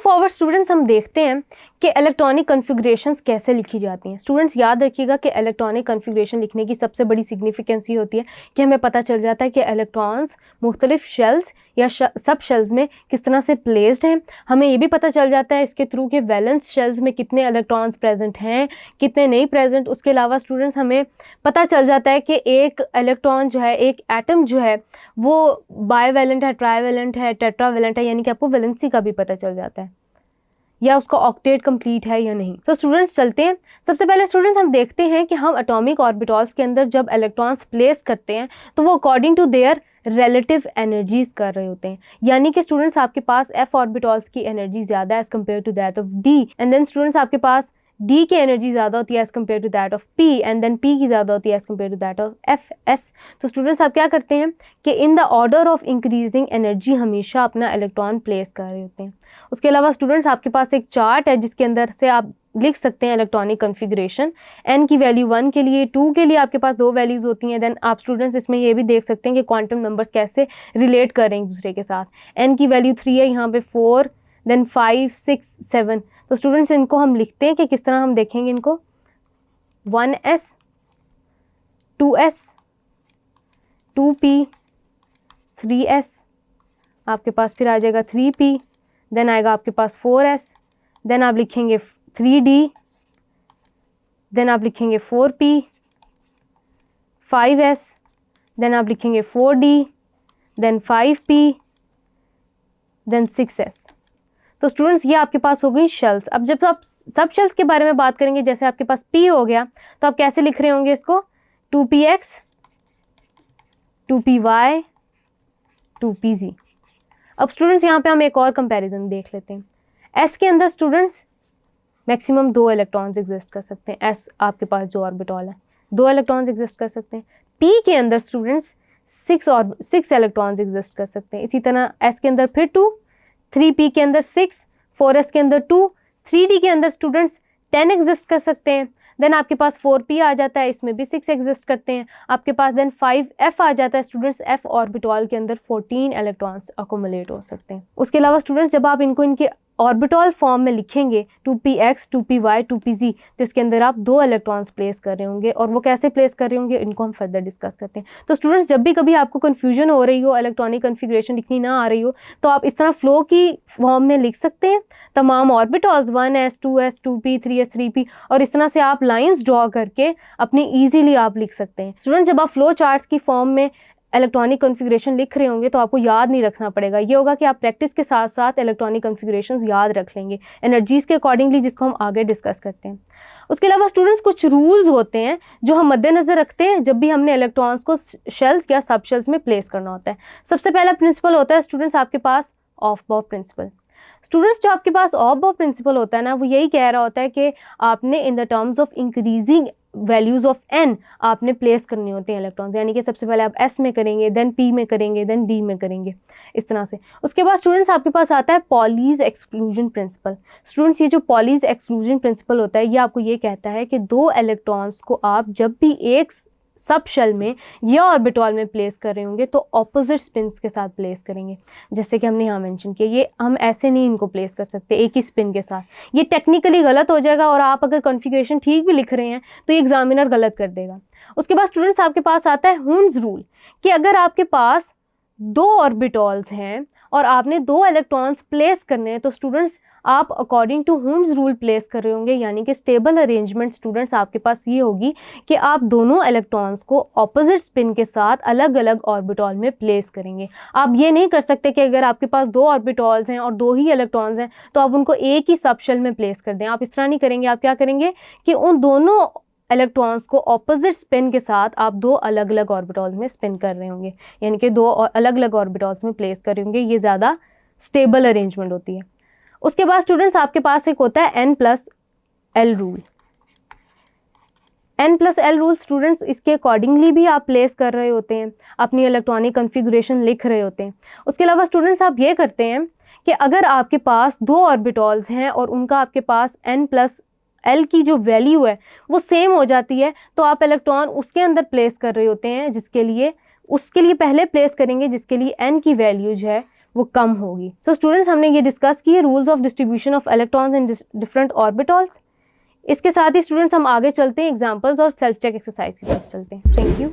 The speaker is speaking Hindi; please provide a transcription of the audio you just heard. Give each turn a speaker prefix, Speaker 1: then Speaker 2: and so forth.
Speaker 1: फॉरवर्ड स्टूडेंट्स, हम देखते हैं कि इलेक्ट्रॉनिक कन्फिग्रेशंस कैसे लिखी जाती हैं। स्टूडेंट्स याद रखिएगा कि इलेक्ट्रॉनिक कन्फिग्रेशन लिखने की सबसे बड़ी सिग्निफिकेंस ये होती है कि हमें पता चल जाता है कि इलेक्ट्रॉन्स मुख्तलिफ शेल्स या सब शेल्स में किस तरह से प्लेस्ड हैं। हमें ये भी पता चल जाता है इसके थ्रू कि वैलेंस शेल्स में कितने इलेक्ट्रॉन्स प्रेजेंट हैं, कितने नहीं प्रेजेंट। उसके अलावा स्टूडेंट्स हमें पता चल जाता है कि एक इलेक्ट्रॉन जो है, एक एटम जो है वो बाईवैलेंट है, ट्राईवैलेंट है, टेट्रावैलेंट है, यानी कि आपको वैलेंसी का भी पता चल जाता है या उसका ऑक्टेट कंप्लीट है या नहीं। तो स्टूडेंट्स चलते हैं। सबसे पहले स्टूडेंट्स हम देखते हैं कि हम एटॉमिक ऑर्बिटल्स के अंदर जब इलेक्ट्रॉन्स प्लेस करते हैं तो वो according to their relative energies कर रहे होते हैं। यानी कि स्टूडेंट्स आपके पास एफ ऑर्बिटल्स की एनर्जी ज़्यादा है as compare to that of D, and then students आपके पास डी की एनर्जी ज़्यादा होती है as compare to that of P, and then P की ज़्यादा होती है as compare to that of F S. तो स्टूडेंट्स आप क्या करते हैं कि in the order of increasing energy हमेशा अपना इलेक्ट्रॉन प्लेस कर रहे होते हैं। उसके अलावा स्टूडेंट्स आपके पास एक चार्ट है जिसके अंदर से आप लिख सकते हैं इलेक्ट्रॉनिक कन्फिग्रेशन। n की वैल्यू 1 के लिए, 2 के लिए आपके पास 2 वैल्यूज़ होती हैं। देन आप स्टूडेंट्स इसमें ये भी देख सकते हैं कि क्वांटम नंबर्स कैसे रिलेट करें एक दूसरे के साथ। n की वैल्यू 3 है, यहाँ पे 4, देन 5, 6, 7। तो स्टूडेंट्स इनको हम लिखते हैं कि किस तरह हम देखेंगे इनको। 1s, 2s, 2p, 3s, आपके पास फिर आ जाएगा 3p, देन आएगा आपके पास 4s, देन आप लिखेंगे 3d, देन आप लिखेंगे 4p, 5s, देन आप लिखेंगे 4d, then 5p, then 6s। तो स्टूडेंट्स ये आपके पास हो गई शेल्स। अब जब आप सब शेल्स के बारे में बात करेंगे, जैसे आपके पास p हो गया, तो आप कैसे लिख रहे होंगे इसको? 2px, 2py, 2pz। अब स्टूडेंट्स यहाँ पे हम एक और कंपैरिजन देख लेते हैं। s के अंदर स्टूडेंट्स मैक्सिमम 2 इलेक्ट्रॉन्स एग्जिस्ट कर सकते हैं। s आपके पास जो ऑर्बिटल है 2 इलेक्ट्रॉन्स एग्जिस्ट कर सकते हैं। p के अंदर स्टूडेंट्स 6 इलेक्ट्रॉन्स एग्जिस्ट कर सकते हैं। इसी तरह s के अंदर फिर 2, 3p के अंदर 6, 4s के अंदर 2, 3d के अंदर स्टूडेंट्स 10 एग्जिस्ट कर सकते हैं। देन आपके पास 4p आ जाता है, इसमें भी 6 एग्जिस्ट करते हैं आपके पास। देन 5f आ जाता है स्टूडेंट्स, f ऑर्बिटल के अंदर 14 इलेक्ट्रॉन्स अकोमुलेट हो सकते हैं। उसके अलावा स्टूडेंट्स जब आप इनको इनके ऑर्बिटल फॉर्म में लिखेंगे 2px, 2py, 2pz, तो इसके अंदर आप 2 इलेक्ट्रॉन्स प्लेस कर रहे होंगे, और वो कैसे प्लेस कर रहे होंगे इनको हम फर्दर डिस्कस करते हैं। तो स्टूडेंट्स जब भी कभी आपको कन्फ्यूजन हो रही हो, इलेक्ट्रॉनिक कन्फिग्रेशन लिखनी ना आ रही हो, तो आप इस तरह फ्लो की फॉर्म में लिख सकते हैं तमाम orbitals 1s, 2s, 2p, 3s, 3p, और इस तरह से आप लाइंस ड्रॉ करके अपनी ईजीली आप लिख सकते हैं। स्टूडेंट जब आप फ्लो चार्ट्स की फॉर्म में इलेक्ट्रॉनिक कन्फिग्रेशन लिख रहे होंगे तो आपको याद नहीं रखना पड़ेगा। ये होगा कि आप प्रैक्टिस के साथ साथ इलेक्ट्रॉनिक कन्फिग्रेशंस याद रख लेंगे एनर्जीज़ के अकॉर्डिंगली, जिसको हम आगे डिस्कस करते हैं। उसके अलावा स्टूडेंट्स कुछ रूल्स होते हैं जो हम मद्देनज़र रखते हैं जब भी हमने इलेक्ट्रॉन्स को शेल्स या सब शेल्स में प्लेस करना होता है। सबसे पहला प्रिंसिपल होता है स्टूडेंट्स आपके पास ऑफ बॉब प्रिंसिपल। स्टूडेंट्स जो आपके पास ऑफ बॉब प्रिंसिपल होता है ना, वो यही कह रहा होता है कि आपने in the terms of increasing values of n आपने प्लेस करने होते हैं इलेक्ट्रॉन्स। यानी कि सबसे पहले आप s में करेंगे, देन p में करेंगे, देन d में करेंगे, इस तरह से। उसके बाद स्टूडेंट्स आपके पास आता है पॉलीज एक्सक्लूजन प्रिंसिपल। स्टूडेंट्स ये जो पॉलीज एक्सक्लूजन प्रिंसिपल होता है ये आपको ये कहता है कि 2 इलेक्ट्रॉन्स को आप जब भी एक सब शेल में या ऑर्बिटल में प्लेस कर रहे होंगे तो ऑपोजिट स्पिन्स के साथ प्लेस करेंगे। जैसे कि हमने यहाँ मेंशन किया, ये हम ऐसे नहीं इनको प्लेस कर सकते एक ही स्पिन के साथ, ये टेक्निकली गलत हो जाएगा, और आप अगर कॉन्फ़िगरेशन ठीक भी लिख रहे हैं तो ये एग्जामिनर गलत कर देगा। उसके बाद स्टूडेंट्स आपके पास आता है हुन्स रूल, कि अगर आपके पास 2 ऑर्बिटल्स हैं और आपने 2 इलेक्ट्रॉन्स प्लेस करने हैं तो स्टूडेंट्स आप according to Hund's rule place कर रहे होंगे। यानी कि स्टेबल अरेंजमेंट स्टूडेंट्स आपके पास ये होगी कि आप दोनों इलेक्ट्रॉन्स को ऑपोजिट स्पिन के साथ अलग अलग ऑर्बिटल में प्लेस करेंगे। आप ये नहीं कर सकते कि अगर आपके पास 2 ऑर्बिटल्स हैं और 2 ही इलेक्ट्रॉन्स हैं तो आप उनको एक ही सब शेल में प्लेस कर दें। आप इस तरह नहीं करेंगे। आप क्या करेंगे कि उन दोनों इलेक्ट्रॉन्स को ऑपोजिट स्पिन के साथ आप 2 अलग अलग ऑर्बिटल्स में स्पिन कर रहे होंगे, यानी कि 2 अलग अलग ऑर्बिटल्स में प्लेस कर रहे होंगे। ये ज़्यादा स्टेबल अरेंजमेंट होती है। उसके बाद स्टूडेंट्स आपके पास एक होता है n+l rule. n+l rule students इसके अकॉर्डिंगली भी आप प्लेस कर रहे होते हैं, अपनी इलेक्ट्रॉनिक कन्फिग्रेशन लिख रहे होते हैं। उसके अलावा स्टूडेंट्स आप ये करते हैं कि अगर आपके पास 2 ऑर्बिटल्स हैं और उनका आपके पास n+l की जो वैल्यू है वो सेम हो जाती है, तो आप इलेक्ट्रॉन उसके अंदर प्लेस कर रहे होते हैं, जिसके लिए उसके लिए पहले प्लेस करेंगे जिसके लिए n की वैल्यू जो है वो कम होगी। सो स्टूडेंट्स, हमने ये डिस्कस किए rules of distribution of electrons in different orbitals. इसके साथ ही स्टूडेंट्स हम आगे चलते हैं एग्जांपल्स और सेल्फ चेक एक्सरसाइज की तरफ चलते हैं। Thank you.